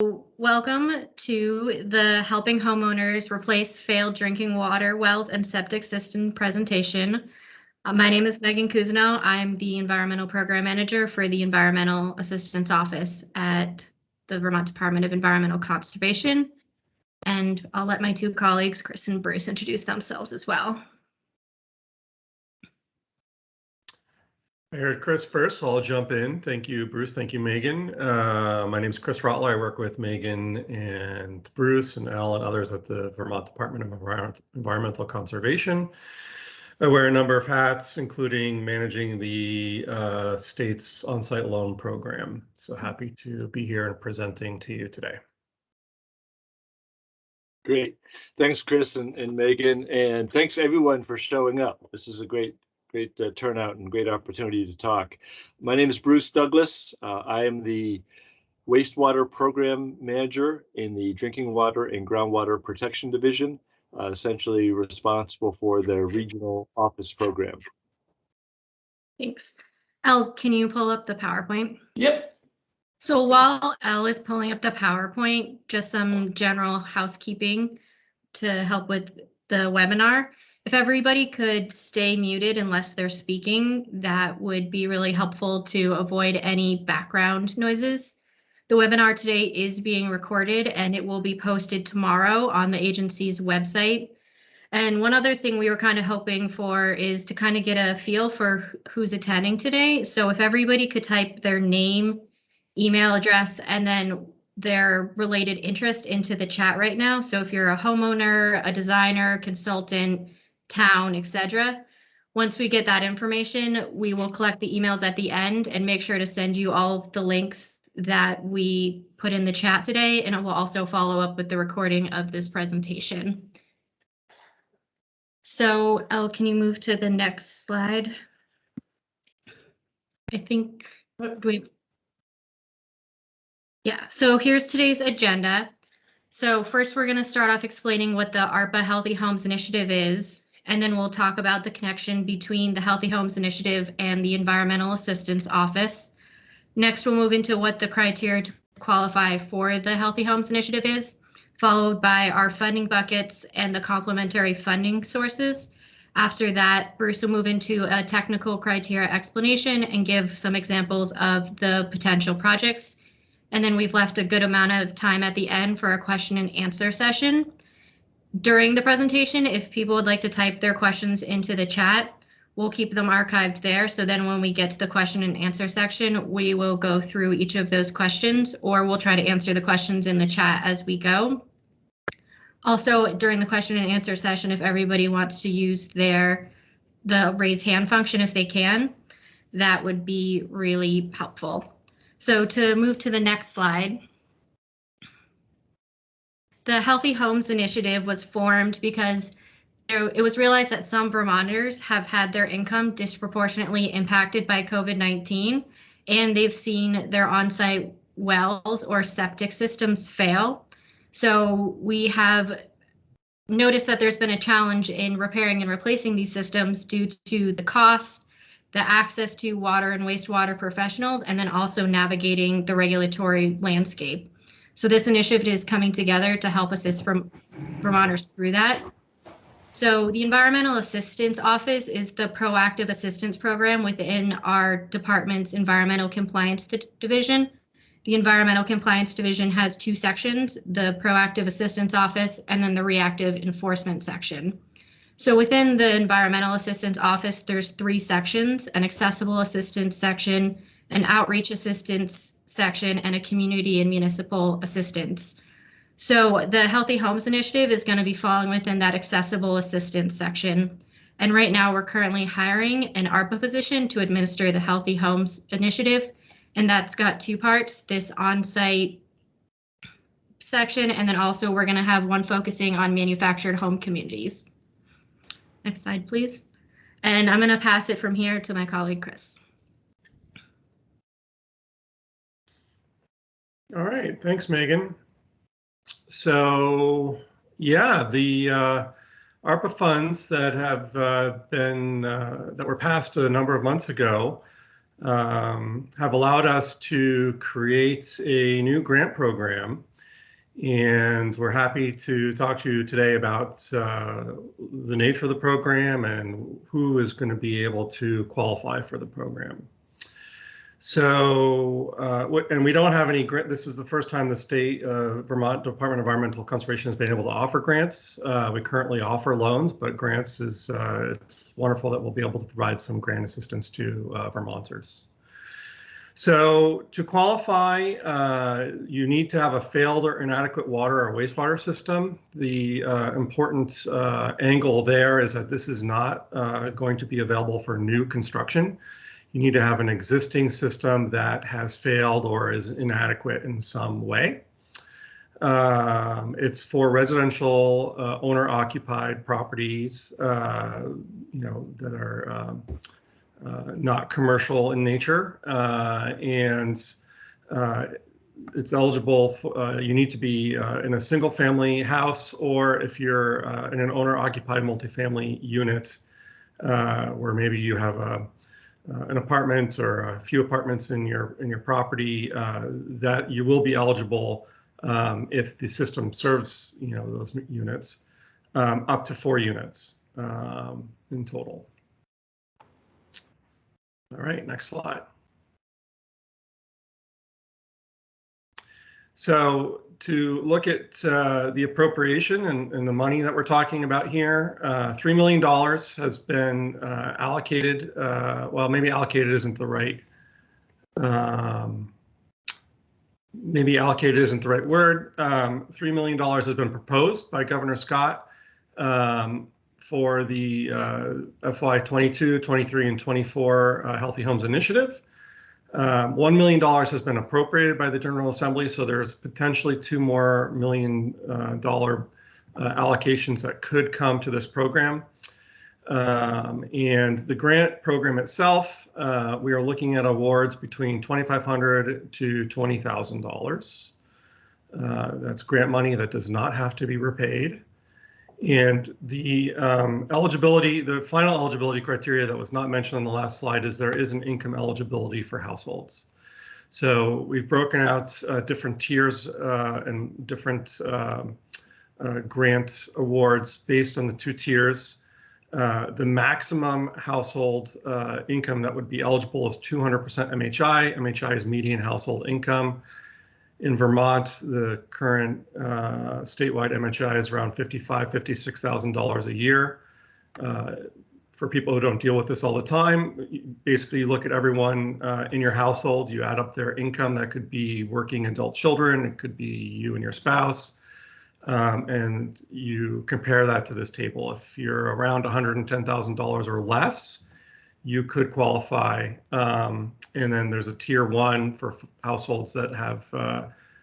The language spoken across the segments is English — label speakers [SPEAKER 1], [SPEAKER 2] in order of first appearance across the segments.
[SPEAKER 1] Welcome to the Helping Homeowners Replace Failed Drinking Water Wells and Septic System presentation. My name is Megan Cousino. I'm the Environmental Program Manager for the Environmental Assistance Office at the Vermont Department of Environmental Conservation. And I'll let my two colleagues, Chris and Bruce, introduce themselves as well.
[SPEAKER 2] I heard Chris first, so I'll jump in. Thank you, Bruce. Thank you, Megan. My name is Chris Rottler. I work with Megan and Bruce and Al and others at the Vermont Department of Environmental Conservation. I wear a number of hats, including managing the state's on-site loan program. So happy to be here and presenting to you today.
[SPEAKER 3] Great. Thanks, Chris and Megan, and thanks everyone for showing up. This is a great turnout and great opportunity to talk. My name is Bruce Douglas. I am the Wastewater Program Manager in the Drinking Water and Groundwater Protection Division, essentially responsible for the regional office program.
[SPEAKER 1] Thanks. Elle, can you pull up the PowerPoint?
[SPEAKER 4] Yep.
[SPEAKER 1] So while Elle is pulling up the PowerPoint, just some general housekeeping to help with the webinar. If everybody could stay muted unless they're speaking, that would be really helpful to avoid any background noises. The webinar today is being recorded and it will be posted tomorrow on the agency's website. And one other thing we were kind of hoping for is to kind of get a feel for who's attending today. So if everybody could type their name, email address, and then their related interest into the chat right now. So if you're a homeowner, a designer, consultant, town, etc. Once we get that information, we will collect the emails at the end and make sure to send you all of the links that we put in the chat today, and it will also follow up with the recording of this presentation. So, Elle, can you move to the next slide? I think, yeah, so here's today's agenda. So first we're going to start off explaining what the ARPA Healthy Homes Initiative is. And then we'll talk about the connection between the Healthy Homes Initiative and the Environmental Assistance Office. Next, we'll move into what the criteria to qualify for the Healthy Homes Initiative is, followed by our funding buckets and the complementary funding sources. After that, Bruce will move into a technical criteria explanation and give some examples of the potential projects. And then we've left a good amount of time at the end for a question and answer session. During the presentation, if people would like to type their questions into the chat, we'll keep them archived there. So then when we get to the question and answer section, we will go through each of those questions, or we'll try to answer the questions in the chat as we go. Also, during the question and answer session, if everybody wants to use the raise hand function, if they can, that would be really helpful. So to move to the next slide. The Healthy Homes Initiative was formed because it was realized that some Vermonters have had their income disproportionately impacted by COVID-19, and they've seen their on-site wells or septic systems fail. So we have noticed that there's been a challenge in repairing and replacing these systems due to the cost, the access to water and wastewater professionals, and then also navigating the regulatory landscape. So this initiative is coming together to help assist Vermonters through that. So the Environmental Assistance Office is the proactive assistance program within our department's Environmental Compliance Division. The Environmental Compliance Division has two sections, the Proactive Assistance Office and then the Reactive Enforcement section. So within the Environmental Assistance Office, there's three sections, an Accessible Assistance section, an Outreach Assistance section, and a Community and Municipal Assistance. So the Healthy Homes Initiative is going to be falling within that Accessible Assistance section. And right now we're currently hiring an ARPA position to administer the Healthy Homes Initiative. And that's got two parts, this on-site section, and then also we're going to have one focusing on manufactured home communities. Next slide, please. And I'm going to pass it from here to my colleague, Chris.
[SPEAKER 2] All right, thanks, Megan. So, yeah, the ARPA funds that have that were passed a number of months ago have allowed us to create a new grant program. And we're happy to talk to you today about the nature of the program and who is going to be able to qualify for the program. So, and we don't have any grant. This is the first time the state Vermont Department of Environmental Conservation has been able to offer grants. We currently offer loans, but grants is, it's wonderful that we'll be able to provide some grant assistance to Vermonters. So to qualify, you need to have a failed or inadequate water or wastewater system. The important angle there is that this is not going to be available for new construction. You need to have an existing system that has failed or is inadequate in some way. It's for residential owner-occupied properties, you know, that are not commercial in nature, and it's eligible for, you need to be in a single family house, or if you're in an owner-occupied multifamily unit, where maybe you have an apartment or a few apartments in your property, that you will be eligible if the system serves, you know, those units, up to 4 units in total. All right, next slide. So to look at the appropriation and the money that we're talking about here, $3 million has been allocated. Well, maybe allocated isn't the right, maybe allocated isn't the right word. $3 million has been proposed by Governor Scott for the FY 22, 23, and 24 Healthy Homes Initiative. $1 million has been appropriated by the General Assembly, so there's potentially $2 more million allocations that could come to this program. And the grant program itself, we are looking at awards between $2,500 to $20,000. That's grant money that does not have to be repaid. And the eligibility, the final eligibility criteria that was not mentioned on the last slide is there is an income eligibility for households. So we've broken out different tiers and different grant awards based on the 2 tiers. The maximum household income that would be eligible is 200% MHI. MHI is median household income. In Vermont, the current statewide MHI is around $55,000, $56,000 a year. For people who don't deal with this all the time, basically you look at everyone in your household, you add up their income. That could be working adult children, it could be you and your spouse, and you compare that to this table. If you're around $110,000 or less, you could qualify, and then there's a tier 1 for households that have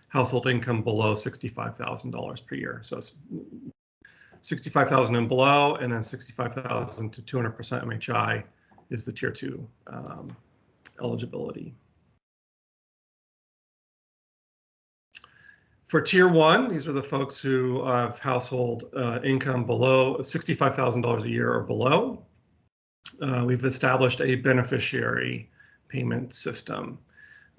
[SPEAKER 2] household income below $65,000 per year. So $65,000 and below, and then $65,000 to 200% MHI is the tier 2 eligibility. For tier 1, these are the folks who have household income below $65,000 a year or below. We've established a beneficiary payment system.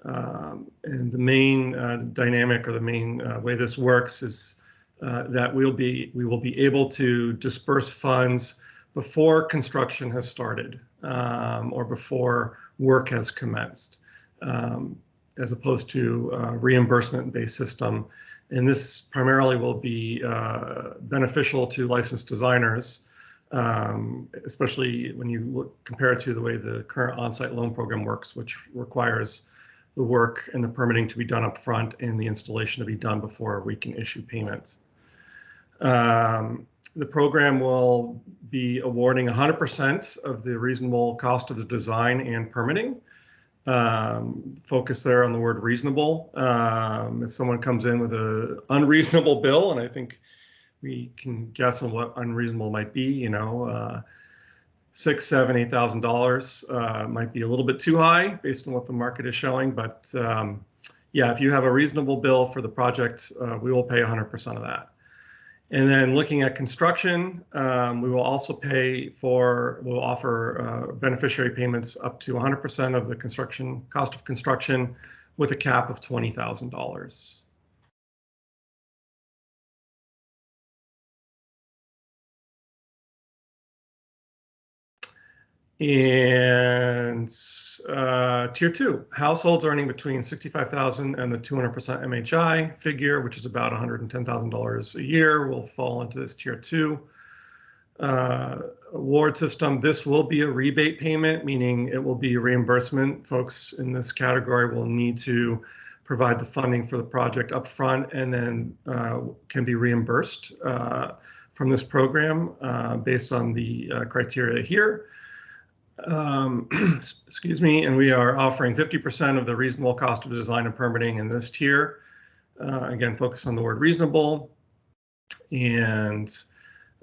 [SPEAKER 2] And the main dynamic, or the main way this works, is that we will be able to disperse funds before construction has started, or before work has commenced, as opposed to a reimbursement-based system. And this primarily will be beneficial to licensed designers, especially when you compare it to the way the current on-site loan program works, which requires the work and the permitting to be done up front and the installation to be done before we can issue payments. The program will be awarding 100% of the reasonable cost of the design and permitting. Focus there on the word reasonable. If someone comes in with an unreasonable bill, and I think we can guess on what unreasonable might be, you know, $6,000, $7,000, $8,000 might be a little bit too high based on what the market is showing. But yeah, if you have a reasonable bill for the project, we will pay 100% of that. And then looking at construction, we will also we'll offer beneficiary payments up to 100% of the cost of construction with a cap of $20,000. And tier 2, households earning between $65,000 and the 200% MHI figure, which is about $110,000 a year, will fall into this tier 2 award system. This will be a rebate payment, meaning it will be a reimbursement. Folks in this category will need to provide the funding for the project up front and then can be reimbursed from this program based on the criteria here. Excuse me, and we are offering 50% of the reasonable cost of design and permitting in this tier. Again, focus on the word reasonable, and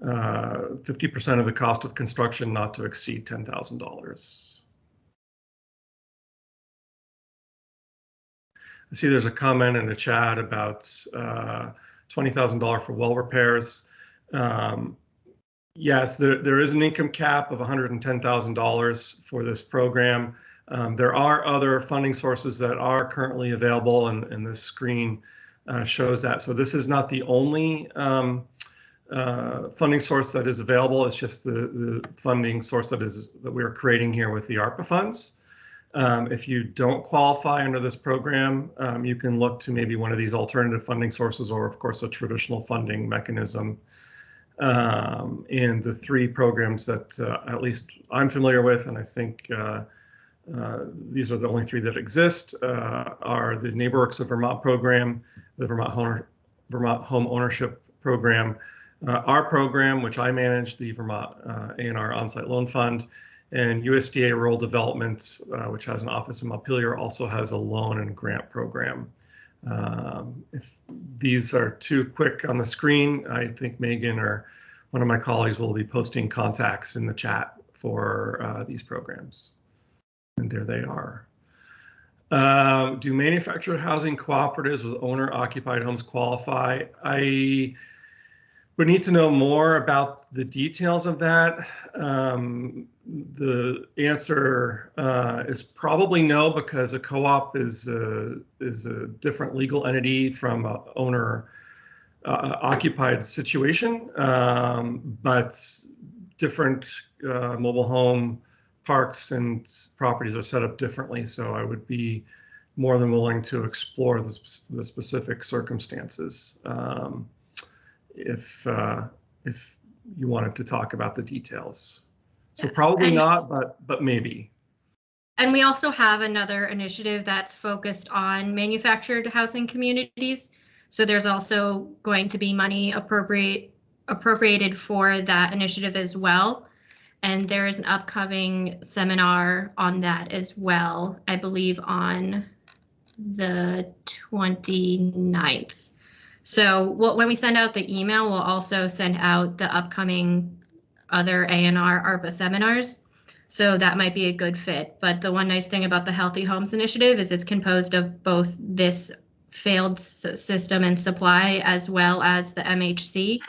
[SPEAKER 2] 50% of the cost of construction not to exceed $10,000. I see there's a comment in the chat about $20,000 for well repairs. Yes, there is an income cap of $110,000 for this program. There are other funding sources that are currently available, and this screen shows that. So this is not the only funding source that is available. It's just the funding source that we are creating here with the ARPA funds. If you don't qualify under this program, you can look to maybe one of these alternative funding sources, or of course a traditional funding mechanism. And the 3 programs that at least I'm familiar with, and I think these are the only 3 that exist, are the NeighborWorks of Vermont program, the Vermont Home Ownership Program, our program, which I manage, the Vermont A&R OnSite Loan Fund, and USDA Rural Development, which has an office in Montpelier, also has a loan and grant program. If these are too quick on the screen, I think Megan or one of my colleagues will be posting contacts in the chat for these programs. And there they are. Do manufactured housing cooperatives with owner-occupied homes qualify? I would need to know more about the details of that. The answer is probably no, because a co-op is a different legal entity from an owner occupied situation, but different mobile home parks and properties are set up differently. So I would be more than willing to explore the specific circumstances if you wanted to talk about the details. So probably not, but maybe.
[SPEAKER 1] And we also have another initiative that's focused on manufactured housing communities. So there's also going to be money appropriated for that initiative as well. And there is an upcoming seminar on that as well, I believe on the 29th. So when we send out the email, we'll also send out the upcoming other A&R ARPA seminars. So that might be a good fit. But the one nice thing about the Healthy Homes Initiative is it's composed of both this failed system and supply as well as the MHC.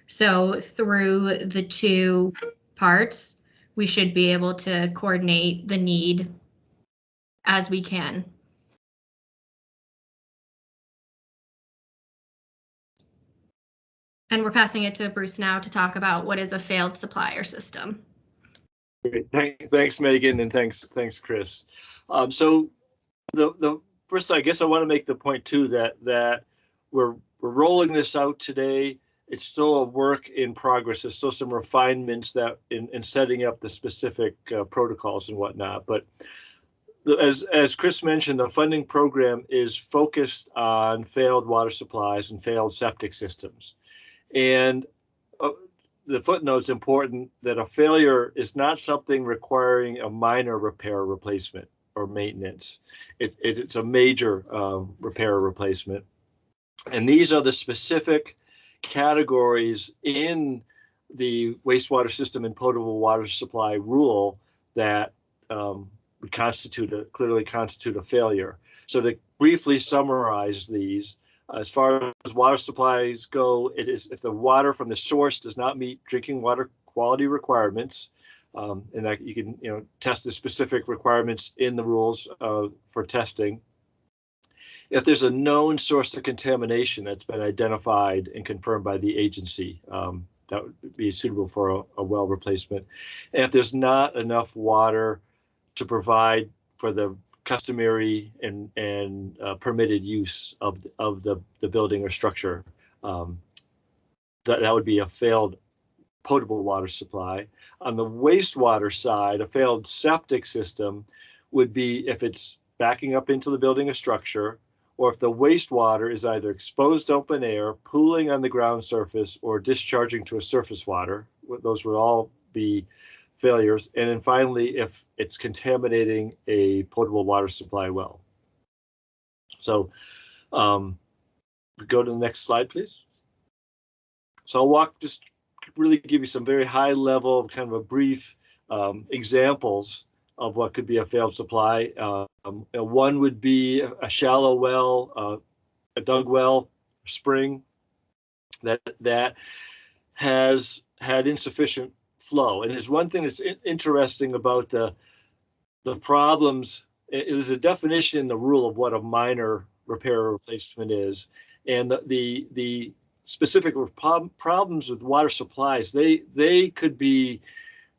[SPEAKER 1] So through the 2 parts, we should be able to coordinate the need as we can. And we're passing it to Bruce now to talk about what is a failed supplier system.
[SPEAKER 3] Great. Thanks, Megan, and thanks, Chris. So the first, I guess I want to make the point too that we're rolling this out today. It's still a work in progress. There's still some refinements that in setting up the specific protocols and whatnot. But as Chris mentioned, the funding program is focused on failed water supplies and failed septic systems. And the footnote's important that a failure is not something requiring a minor repair, replacement, or maintenance. It's a major repair or replacement. And these are the specific categories in the wastewater system and potable water supply rule that would clearly constitute a failure. So to briefly summarize these, As far as water supplies go, it is if the water from the source does not meet drinking water quality requirements, and that you can test the specific requirements in the rules for testing. If there's a known source of contamination that's been identified and confirmed by the agency, that would be suitable for a well replacement. And if there's not enough water to provide for the customary and permitted use of the building or structure, that would be a failed potable water supply. On the wastewater side, a failed septic system would be if it's backing up into the building or structure, or if the wastewater is either exposed to open air, pooling on the ground surface, or discharging to a surface water. Those would all be failures. And then finally, if it's contaminating a potable water supply well. So go to the next slide, please. So I'll just really give you some very high level, kind of a brief examples of what could be a failed supply. One would be a shallow well, a dug well, spring that has had insufficient flow. And there's one thing that's interesting about the problems. There's a definition in the rule of what a minor repair or replacement is, and the specific problems with water supplies, they could be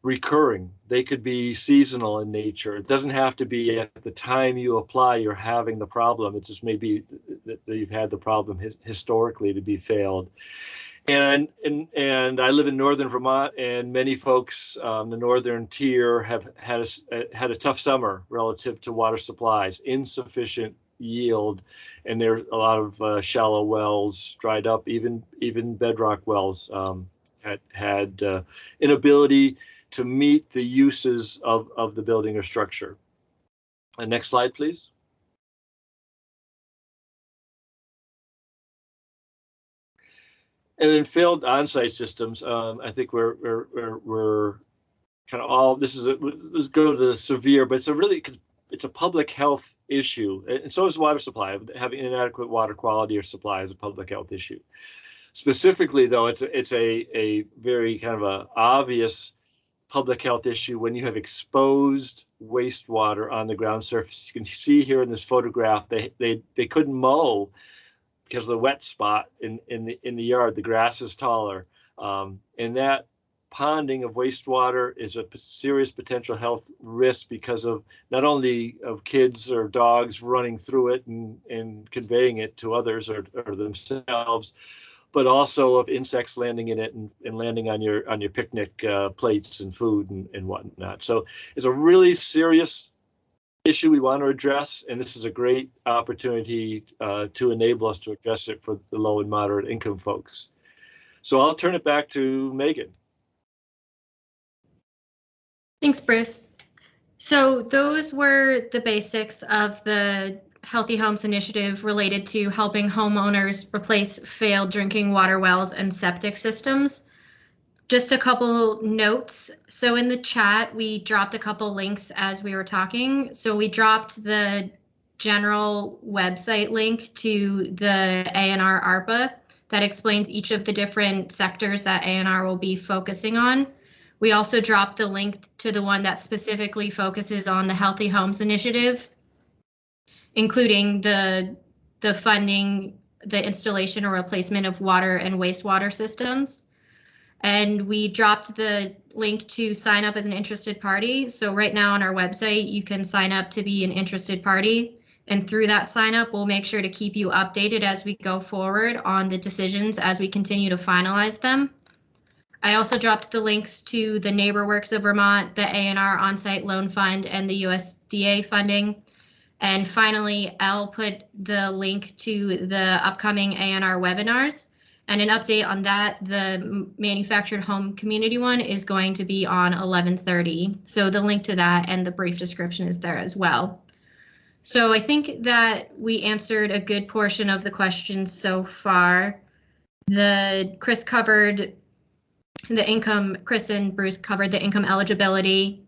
[SPEAKER 3] recurring. They could be seasonal in nature. It doesn't have to be at the time you apply you're having the problem. It just may be that you've had the problem historically to be failed. And I live in northern Vermont, and many folks on the northern tier have had a tough summer relative to water supplies, insufficient yield, and there's a lot of shallow wells dried up. Even bedrock wells had inability to meet the uses of the building or structure. And next slide, please. And then failed on-site systems. I think we're kind of all. Let's go to the severe, but it's a public health issue, and so is water supply. Having inadequate water quality or supply is a public health issue. Specifically, though, it's a very kind of a obvious public health issue when you have exposed wastewater on the ground surface. You can see here in this photograph, they couldn't mow because of the wet spot in the yard. The grass is taller, and that ponding of wastewater is a serious potential health risk because of not only of kids or dogs running through it and conveying it to others or themselves, but also of insects landing in it and landing on your picnic plates and food and whatnot. So it's a really serious issue we want to address, and this is a great opportunity to enable us to address it for the low and moderate income folks. So I'll turn it back to Megan.
[SPEAKER 1] Thanks, Bruce. So those were the basics of the Healthy Homes Initiative related to helping homeowners replace failed drinking water wells and septic systems. Just a couple notes. So in the chat, we dropped a couple links as we were talking. So we dropped the general website link to the ANR ARPA that explains each of the different sectors that ANR will be focusing on. We also dropped the link to the one that specifically focuses on the Healthy Homes Initiative, including the funding, the installation or replacement of water and wastewater systems. And we dropped the link to sign up as an interested party. So right now on our website, you can sign up to be an interested party. And through that sign up, we'll make sure to keep you updated as we go forward on the decisions as we continue to finalize them. I also dropped the links to the NeighborWorks of Vermont, the ANR OnSite Loan Fund, and the USDA funding. And finally, I'll put the link to the upcoming ANR webinars. And an update on that, the manufactured home community one is going to be on 11:30. So the link to that and the brief description is there as well. So I think that we answered a good portion of the questions so far. Chris and Bruce covered the income eligibility.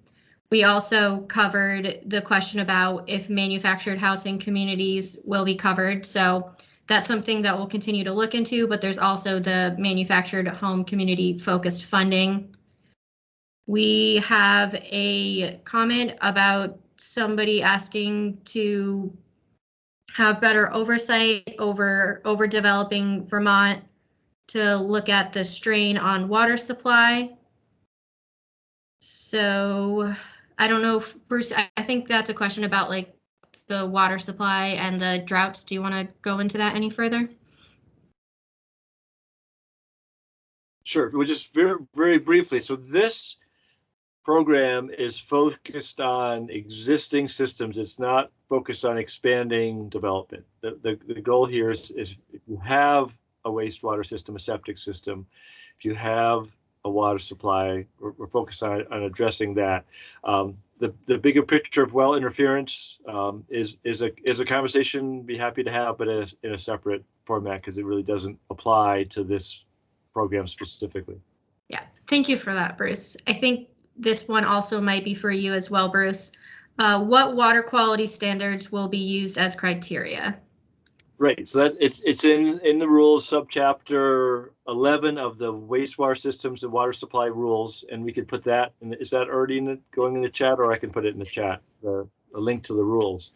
[SPEAKER 1] We also covered the question about if manufactured housing communities will be covered. So that's something that we'll continue to look into, but there's also the manufactured home community focused funding. We have a comment about somebody asking to have better oversight over developing Vermont, to look at the strain on water supply. So I don't know if Bruce, I think that's a question about like the water supply and the droughts. Do you want to go into that any further?
[SPEAKER 3] Sure. Well, just very briefly. So this program is focused on existing systems. It's not focused on expanding development. The goal here is if you have a wastewater system, a septic system, if you have a water supply, we're focused on addressing that. The bigger picture of well interference is a conversation be happy to have, but in a separate format, because it really doesn't apply to this program specifically.
[SPEAKER 1] Yeah, thank you for that, Bruce. I think this one also might be for you as well, Bruce. What water quality standards will be used as criteria?
[SPEAKER 3] Right, so that it's in the rules, subchapter 11 of the wastewater systems and water supply rules, and we could put that. Is that already going in the chat, or I can put it in the chat? The link to the rules.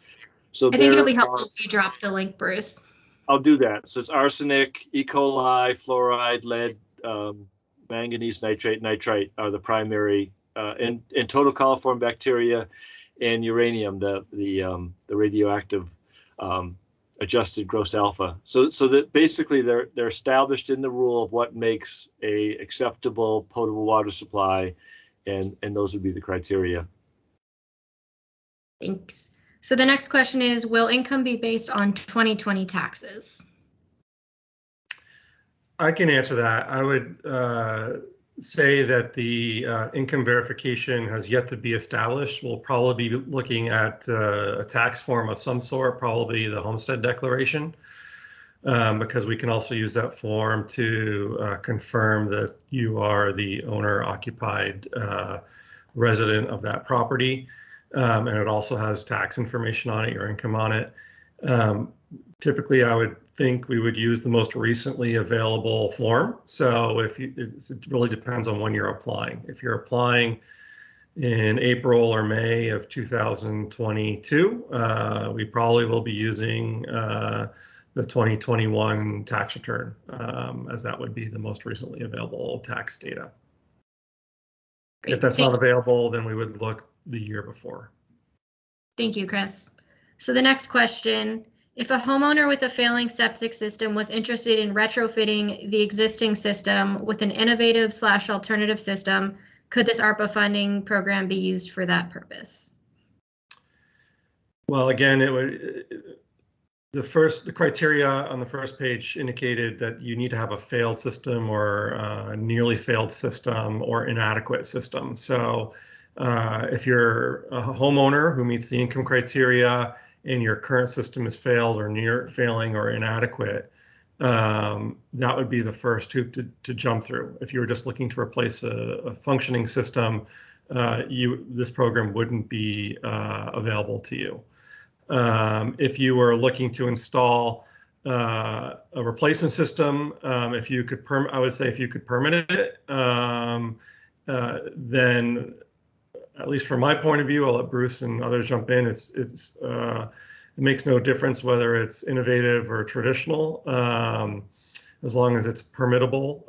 [SPEAKER 3] So
[SPEAKER 1] I think it'll be helpful if you drop the link, Bruce.
[SPEAKER 3] I'll do that. So it's arsenic, E. coli, fluoride, lead, manganese, nitrite are the primary, and total coliform bacteria, and uranium, the radioactive adjusted gross alpha. So that basically they're established in the rule of what makes a acceptable potable water supply, and those would be the criteria.
[SPEAKER 1] Thanks. So the next question is, will income be based on 2020 taxes?
[SPEAKER 2] I can answer that. I would say that the income verification has yet to be established. We'll probably be looking at a tax form of some sort, probably the homestead declaration, because we can also use that form to confirm that you are the owner-occupied resident of that property. And it also has tax information on it, your income on it. Typically, I would think we would use the most recently available form. So it really depends on when you're applying. If you're applying in April or May of 2022, we probably will be using the 2021 tax return, as that would be the most recently available tax data.
[SPEAKER 1] Great.
[SPEAKER 2] If that's not available, then we would look the year before.
[SPEAKER 1] Thank you, Chris. So the next question, if a homeowner with a failing septic system was interested in retrofitting the existing system with an innovative/alternative system, could this ARPA funding program be used for that purpose?
[SPEAKER 2] Well, again, it would. The criteria on the first page indicated that you need to have a failed system or a nearly failed system or inadequate system. So if you're a homeowner who meets the income criteria and your current system is failed or near failing or inadequate, that would be the first hoop to jump through. If you were just looking to replace a functioning system, this program wouldn't be available to you. If you were looking to install a replacement system, if you could I would say if you could permit it, then at least from my point of view, I'll let Bruce and others jump in. It makes no difference whether it's innovative or traditional, as long as it's permittable.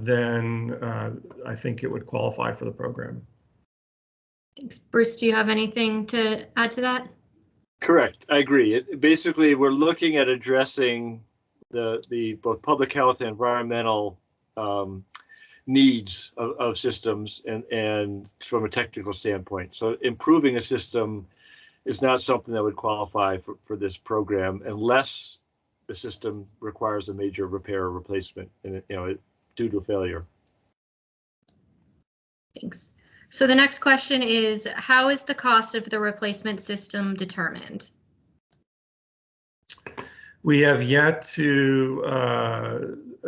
[SPEAKER 2] Then I think it would qualify for the program.
[SPEAKER 1] Thanks, Bruce. Do you have anything to add to that?
[SPEAKER 3] Correct. I agree. Basically, we're looking at addressing the both public health and environmental needs of systems and from a technical standpoint. So improving a system is not something that would qualify for this program unless the system requires a major repair or replacement, and due to failure.
[SPEAKER 1] Thanks. So the next question is, how is the cost of the replacement system determined?
[SPEAKER 2] We have yet to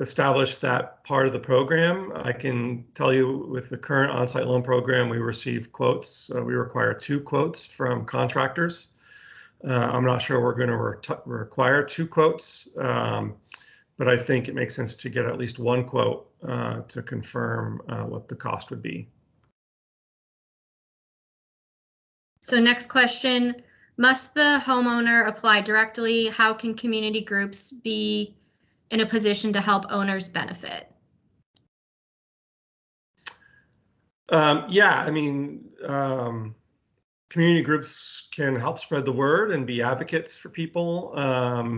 [SPEAKER 2] establish that part of the program. I can tell you with the current on-site loan program, we receive quotes. We require 2 quotes from contractors. I'm not sure we're going to require 2 quotes, but I think it makes sense to get at least 1 quote to confirm what the cost would be.
[SPEAKER 1] So next question, must the homeowner apply directly? How can community groups be in a position to help owners benefit?
[SPEAKER 2] Yeah, I mean, community groups can help spread the word and be advocates for people.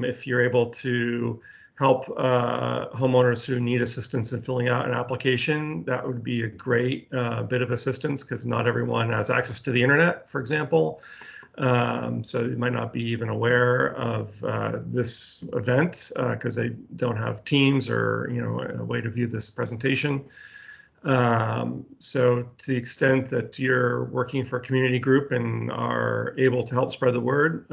[SPEAKER 2] If you're able to help homeowners who need assistance in filling out an application, that would be a great bit of assistance, because not everyone has access to the internet, for example. So they might not be even aware of this event because they don't have Teams or a way to view this presentation. So to the extent that you're working for a community group and are able to help spread the word,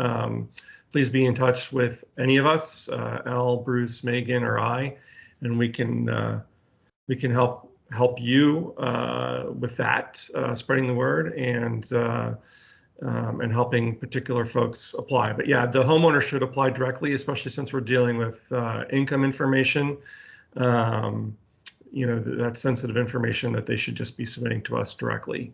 [SPEAKER 2] please be in touch with any of us, Al, Bruce, Megan, or I, and we can help you with that, spreading the word and helping particular folks apply. But yeah, the homeowner should apply directly, especially since we're dealing with income information. That's sensitive information that they should just be submitting to us directly.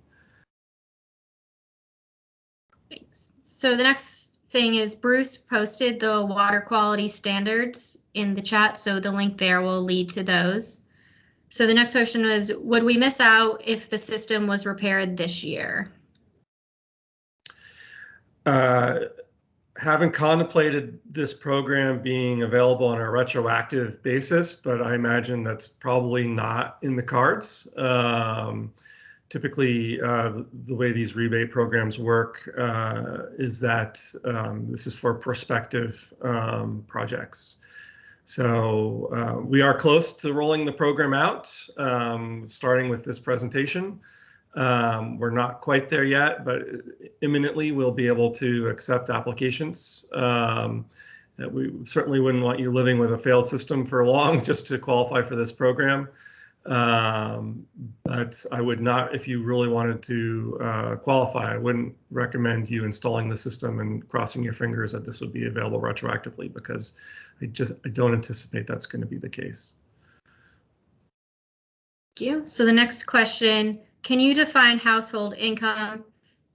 [SPEAKER 1] Thanks. So the next thing is Bruce posted the water quality standards in the chat, so the link there will lead to those. So the next question was, would we miss out if the system was repaired this year?
[SPEAKER 2] Haven't contemplated this program being available on a retroactive basis, but I imagine that's probably not in the cards. Typically, the way these rebate programs work is that this is for prospective projects. So we are close to rolling the program out, starting with this presentation. We're not quite there yet, but imminently we'll be able to accept applications. We certainly wouldn't want you living with a failed system for long just to qualify for this program. But I would not, if you really wanted to qualify, I wouldn't recommend you installing the system and crossing your fingers that this would be available retroactively, because I don't anticipate that's going to be the case.
[SPEAKER 1] Thank you. So the next question, can you define household income?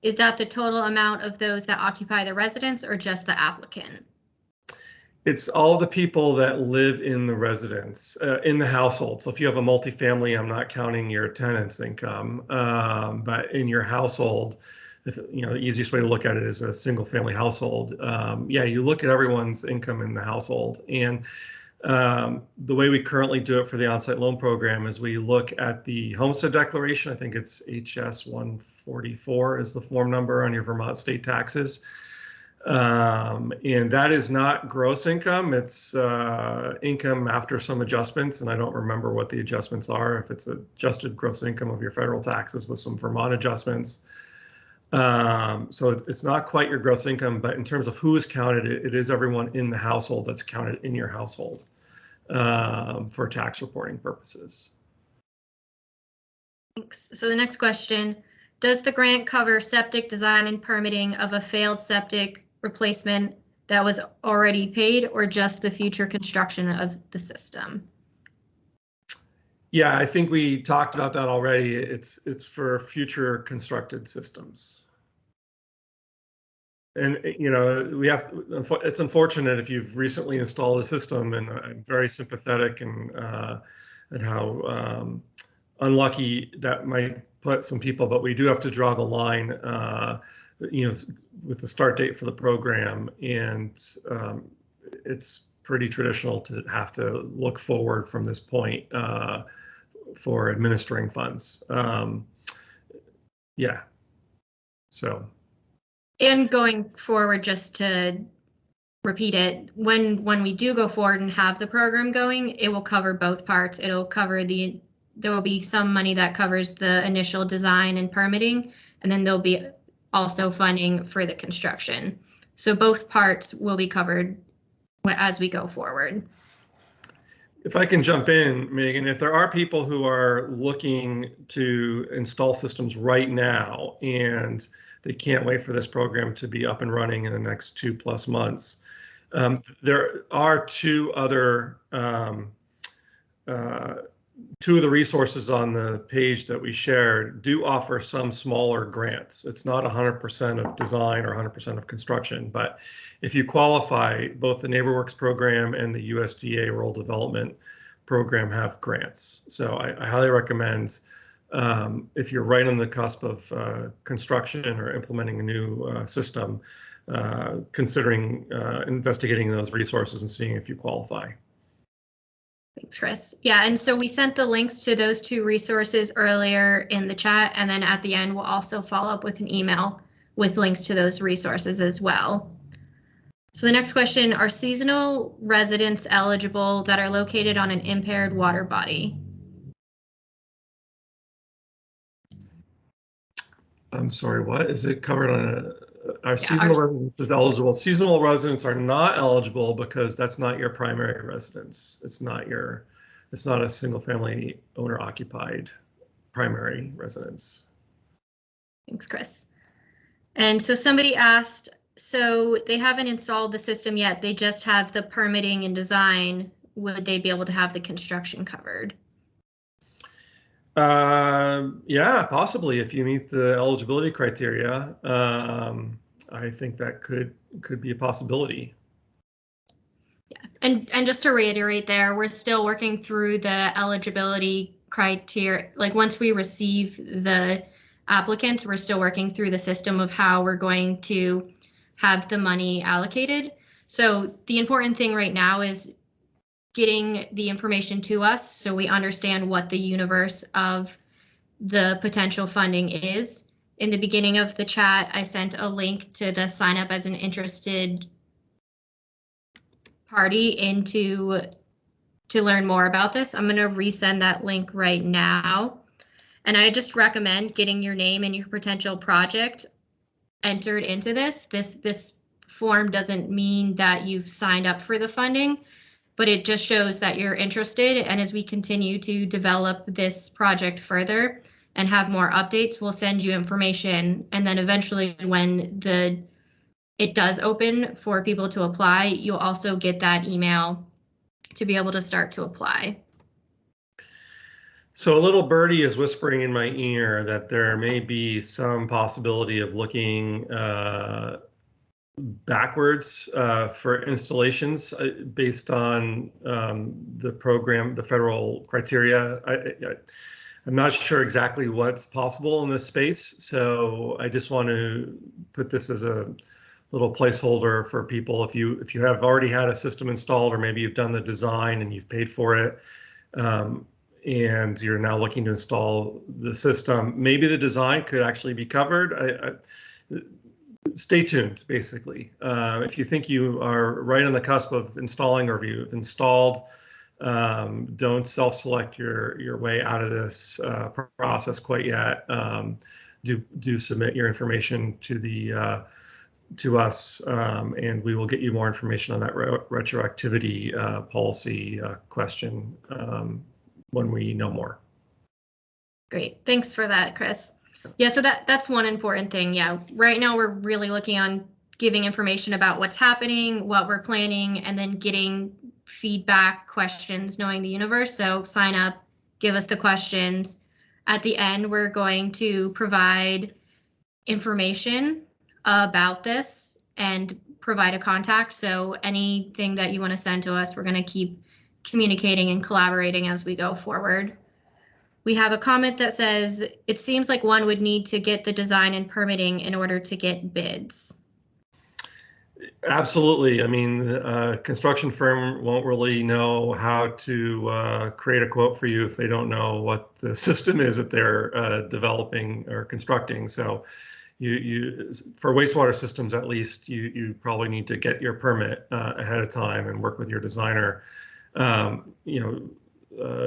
[SPEAKER 1] Is that the total amount of those that occupy the residence or just the applicant?
[SPEAKER 2] It's all the people that live in the residence, in the household. So if you have a multifamily, I'm not counting your tenant's income, but in your household, the easiest way to look at it is a single family household. Yeah, you look at everyone's income in the household. And the way we currently do it for the on-site loan program is we look at the homestead declaration. I think it's HS 144 is the form number on your Vermont state taxes. And that is not gross income. It's income after some adjustments. And I don't remember what the adjustments are, if it's adjusted gross income of your federal taxes with some Vermont adjustments. So it's not quite your gross income, but in terms of who is counted, it is everyone in the household that's counted in your household for tax reporting purposes.
[SPEAKER 1] Thanks. So the next question, does the grant cover septic design and permitting of a failed septic replacement that was already paid, or just the future construction of the system?
[SPEAKER 2] Yeah, I think we talked about that already. It's for future constructed systems. And it's unfortunate if you've recently installed a system, and I'm very sympathetic and how unlucky that might put some people, but we do have to draw the line with the start date for the program, and it's pretty traditional to have to look forward from this point for administering funds. Yeah, so.
[SPEAKER 1] And going forward, just to repeat it, when we do go forward and have the program going, it will cover both parts. It'll cover there will be some money that covers the initial design and permitting, and then there'll be also funding for the construction. So both parts will be covered as we go forward.
[SPEAKER 2] If I can jump in, Megan, if there are people who are looking to install systems right now and they can't wait for this program to be up and running in the next 2+ months, there are two of the resources on the page that we shared do offer some smaller grants. It's not 100% of design or 100% of construction, but if you qualify, both the NeighborWorks program and the USDA Rural Development program have grants. So I highly recommend, if you're right on the cusp of construction or implementing a new system, considering investigating those resources and seeing if you qualify.
[SPEAKER 1] Thanks, Chris. Yeah, and so we sent the links to those two resources earlier in the chat, and then at the end, we'll also follow up with an email with links to those resources as well. So the next question, are seasonal residents eligible that are located on an impaired water body? I'm
[SPEAKER 2] sorry, what? Is it covered on our seasonal residents is eligible? Seasonal residents are not eligible because that's not your primary residence. It's not a single family owner occupied primary residence.
[SPEAKER 1] Thanks, Chris. And so somebody asked, so they haven't installed the system yet, they just have the permitting and design. Would they be able to have the construction covered?
[SPEAKER 2] Yeah, possibly if you meet the eligibility criteria. I think that could be a possibility.
[SPEAKER 1] Yeah, and just to reiterate there, we're still working through the eligibility criteria. Like once we receive the applicants, we're still working through the system of how we're going to have the money allocated. So the important thing right now is getting the information to us so we understand what the universe of the potential funding is. In the beginning of the chat, I sent a link to the sign up as an interested party to learn more about this. I'm going to resend that link right now. And I just recommend getting your name and your potential project entered into this. This form doesn't mean that you've signed up for the funding, but it just shows that you're interested. And as we continue to develop this project further and have more updates, we'll send you information. And then eventually when it does open for people to apply, you'll also get that email to be able to start to apply.
[SPEAKER 2] So a little birdie is whispering in my ear that there may be some possibility of looking backwards for installations based on the program, the federal criteria. I'm not sure exactly what's possible in this space, so I just want to put this as a little placeholder for people. If you have already had a system installed, or maybe you've done the design and you've paid for it, and you're now looking to install the system, maybe the design could actually be covered. Stay tuned, basically. If you think you are right on the cusp of installing, or if you've installed, don't self-select your way out of this process quite yet. Do submit your information to us, and we will get you more information on that retroactivity policy question when we know more.
[SPEAKER 1] Great, thanks for that, Chris. Yeah, so that's one important thing. Yeah, right now we're really looking on giving information about what's happening, what we're planning, and then getting feedback, questions, knowing the universe. So sign up, give us the questions. At the end, we're going to provide information about this and provide a contact. So anything that you want to send to us, we're going to keep communicating and collaborating as we go forward. We have a comment that says, it seems like one would need to get the design and permitting in order to get bids.
[SPEAKER 2] Absolutely. I mean, a construction firm won't really know how to create a quote for you if they don't know what the system is that they're developing or constructing. So you for wastewater systems, at least, you probably need to get your permit ahead of time and work with your designer.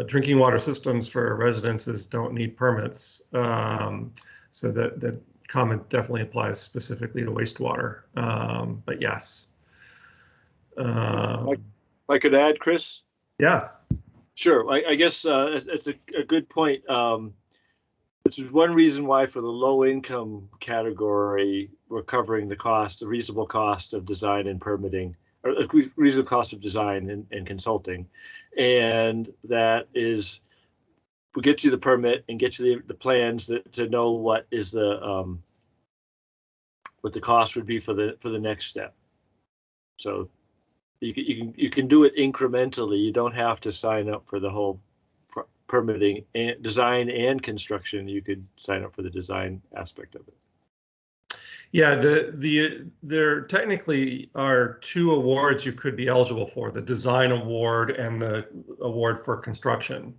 [SPEAKER 2] Drinking water systems for residences don't need permits, so that comment definitely applies specifically to wastewater. But yes.
[SPEAKER 3] If I could add, Chris?
[SPEAKER 2] Yeah.
[SPEAKER 3] Sure. I guess it's a good point. Which is one reason why for the low income category, we're covering the cost, the reasonable cost of design and permitting, or reasonable cost of design and consulting. And that is, we get you the permit and get you the plans to know what is the what the cost would be for the next step. So you can do it incrementally. You don't have to sign up for the whole permitting and design and construction. You could sign up for the design aspect of it.
[SPEAKER 2] Yeah, there technically are two awards you could be eligible for: the design award and the award for construction.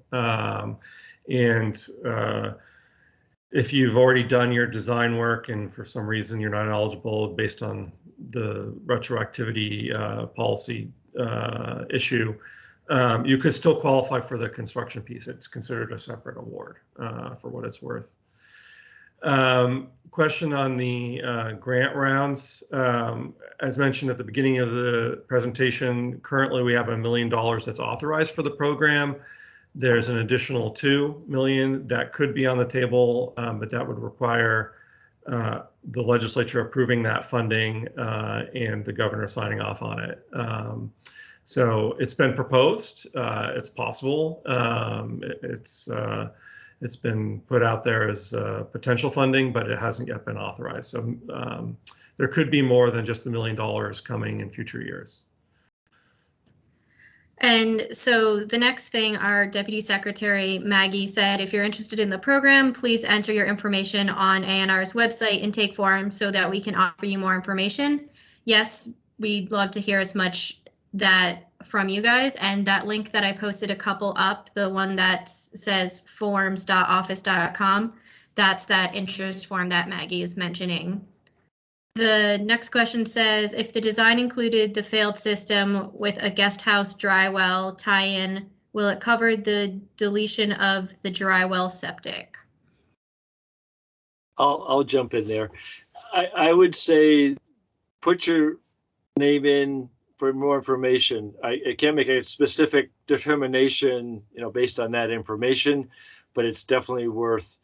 [SPEAKER 2] If you've already done your design work and for some reason you're not eligible based on the retroactivity policy issue, you could still qualify for the construction piece. It's considered a separate award for what it's worth. Question on the grant rounds. As mentioned at the beginning of the presentation, currently we have $1 million that's authorized for the program. There's an additional $2 million that could be on the table, but that would require the legislature approving that funding and the governor signing off on it. So it's been proposed. It's possible. It's been put out there as potential funding, but it hasn't yet been authorized. So there could be more than just $1 million coming in future years.
[SPEAKER 1] And so the next thing, our Deputy Secretary Maggie said, if you're interested in the program, please enter your information on ANR's website intake form so that we can offer you more information. Yes, we'd love to hear as much that from you guys, and that link that I posted a couple up, the one that says forms.office.com, that's that interest form that Maggie is mentioning. The next question says, if the design included the failed system with a guest house dry well tie-in, will it cover the deletion of the dry well septic?
[SPEAKER 3] I'll jump in there. I would say put your name in for more information. I can't make a specific determination, based on that information, but it's definitely worth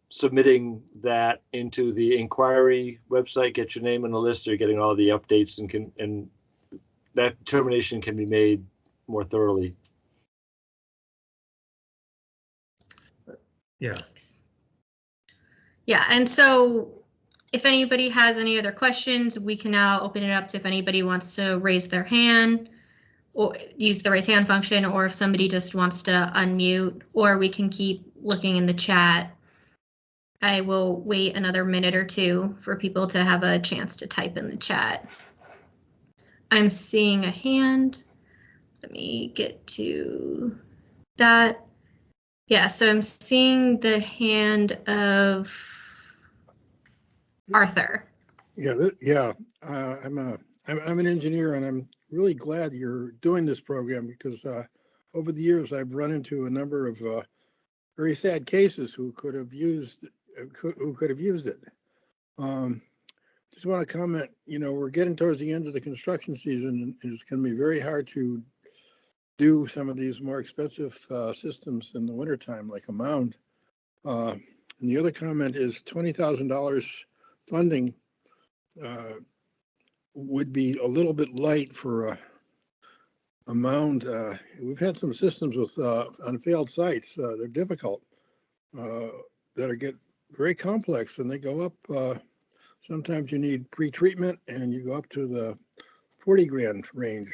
[SPEAKER 3] submitting that into the inquiry website. Get your name on the list. You're getting all the updates, and that determination can be made more thoroughly.
[SPEAKER 2] Yeah.
[SPEAKER 1] Yeah, and so if anybody has any other questions, we can now open it up to if anybody wants to raise their hand or use the raise hand function, or if somebody just wants to unmute, or we can keep looking in the chat. I will wait another minute or two for people to have a chance to type in the chat. I'm seeing a hand. Let me get to that. Yeah, so I'm seeing the hand of Arthur.
[SPEAKER 4] Yeah. I'm an engineer, and I'm really glad you're doing this program because over the years I've run into a number of very sad cases who could have used it. Just want to comment. We're getting towards the end of the construction season, and it's going to be very hard to do some of these more expensive systems in the wintertime, like a mound. And the other comment is $20,000 funding would be a little bit light for a mound. We've had some systems with on failed sites. They're difficult, that get very complex, and they go up. Sometimes you need pre-treatment, and you go up to the 40 grand range.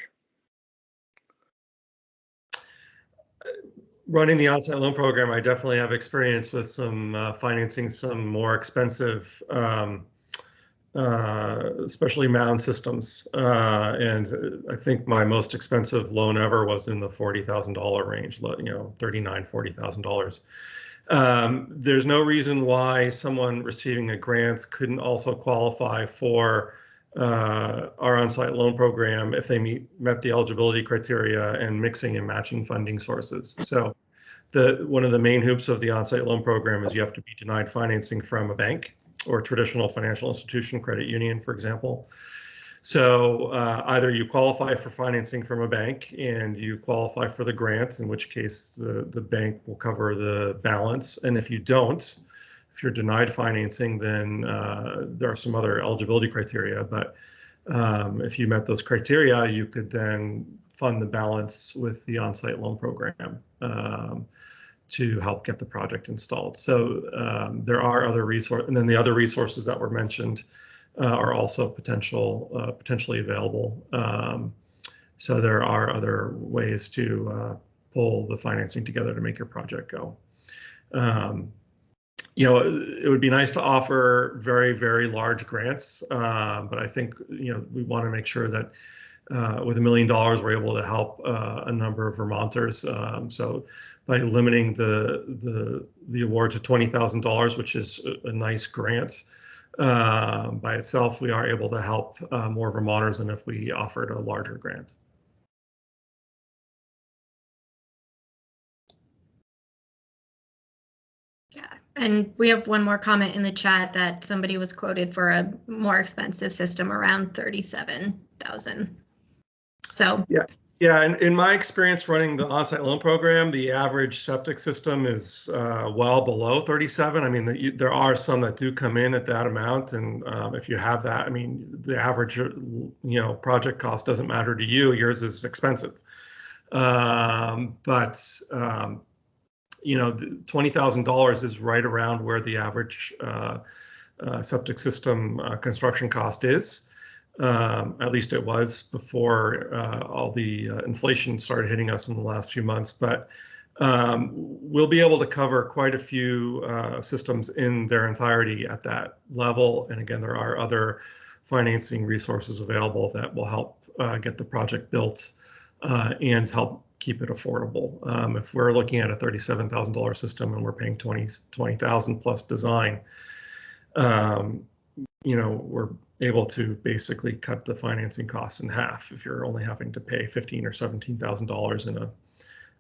[SPEAKER 2] Running the on-site loan program, I definitely have experience with some financing some more expensive, especially mound systems. And I think my most expensive loan ever was in the $40,000 range, $39,000, $40,000. There's no reason why someone receiving a grant couldn't also qualify for our on-site loan program if they met the eligibility criteria and mixing and matching funding sources. So one of the main hoops of the on-site loan program is you have to be denied financing from a bank or traditional financial institution, credit union, for example. So either you qualify for financing from a bank and you qualify for the grant, in which case the bank will cover the balance. And if you don't, if you're denied financing, then there are some other eligibility criteria. But if you met those criteria, you could then fund the balance with the on-site loan program to help get the project installed. So there are other resources, and then the other resources that were mentioned are also potentially available. So there are other ways to pull the financing together to make your project go. You know, it would be nice to offer very, very large grants, but I think, you know, we want to make sure that with $1 million, we're able to help a number of Vermonters. So by limiting the award to $20,000, which is a nice grant, by itself, we are able to help more Vermonters than if we offered a larger grant.
[SPEAKER 1] Yeah, and we have one more comment in the chat that somebody was quoted for a more expensive system around 37,000. So
[SPEAKER 2] yeah, and in my experience running the on-site loan program, the average septic system is well below 37. I mean, there are some that do come in at that amount, and if you have that, I mean, the average, you know, project cost doesn't matter to you. Yours is expensive, but you know, $20,000 is right around where the average septic system construction cost is. At least it was before all the inflation started hitting us in the last few months. But we'll be able to cover quite a few systems in their entirety at that level. And again, there are other financing resources available that will help get the project built and help keep it affordable. If we're looking at a $37,000 system and we're paying $20,000 plus design, you know, we're able to basically cut the financing costs in half if you're only having to pay $15,000 or $17,000 in a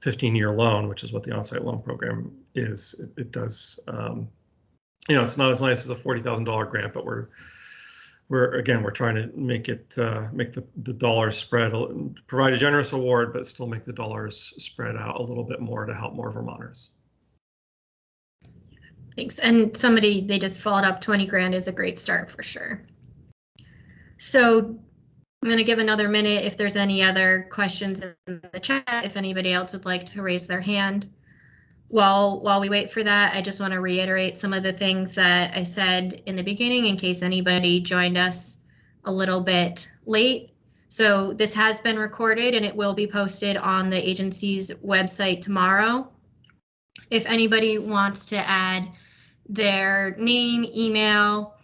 [SPEAKER 2] 15-year loan, which is what the on-site loan program is. It does, you know, it's not as nice as a $40,000 grant, but we're trying to make it make the dollars spread, provide a generous award, but still make the dollars spread out a little bit more to help more Vermonters.
[SPEAKER 1] thanks. And somebody, they just followed up, 20 grand is a great start for sure. So I'm going to give another minute if there's any other questions in the chat, if anybody else would like to raise their hand. While we wait for that, I just want to reiterate some of the things that I said in the beginning in case anybody joined us a little bit late. So this has been recorded and it will be posted on the agency's website tomorrow. If anybody wants to add their name, email,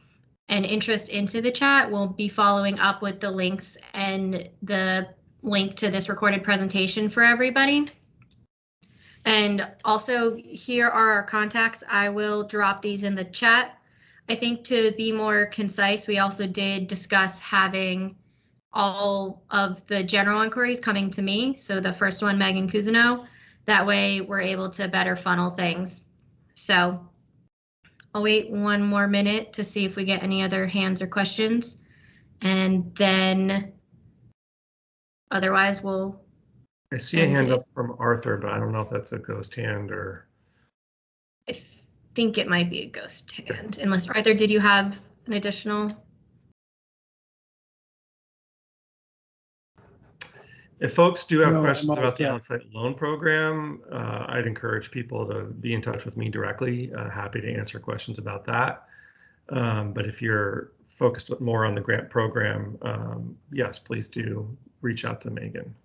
[SPEAKER 1] and interest into the chat, we'll be following up with the links and the link to this recorded presentation for everybody. And also, here are our contacts. I will drop these in the chat. I think to be more concise, we also did discuss having all of the general inquiries coming to me. So the first one, Megan Cousino, that way we're able to better funnel things. So I'll wait one more minute to see if we get any other hands or questions. And then otherwise we'll.
[SPEAKER 2] I see a hand up from Arthur, but I don't know if that's a ghost hand or.
[SPEAKER 1] I think it might be a ghost hand, unless Arthur, did you have an additional?
[SPEAKER 2] If folks do have
[SPEAKER 4] No,
[SPEAKER 2] questions about the on-site loan program, I'd encourage people to be in touch with me directly. Happy to answer questions about that. But if you're focused more on the grant program, yes, please do reach out to Megan.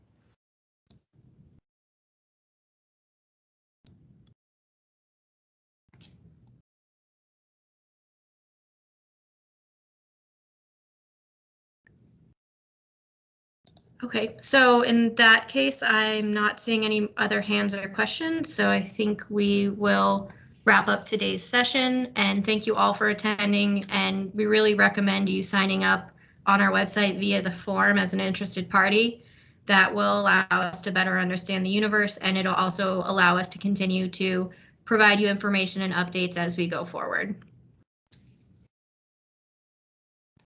[SPEAKER 1] Okay, so in that case, I'm not seeing any other hands or questions, so I think we will wrap up today's session, and thank you all for attending, and we really recommend you signing up on our website via the form as an interested party. That will allow us to better understand the universe, and it'll also allow us to continue to provide you information and updates as we go forward.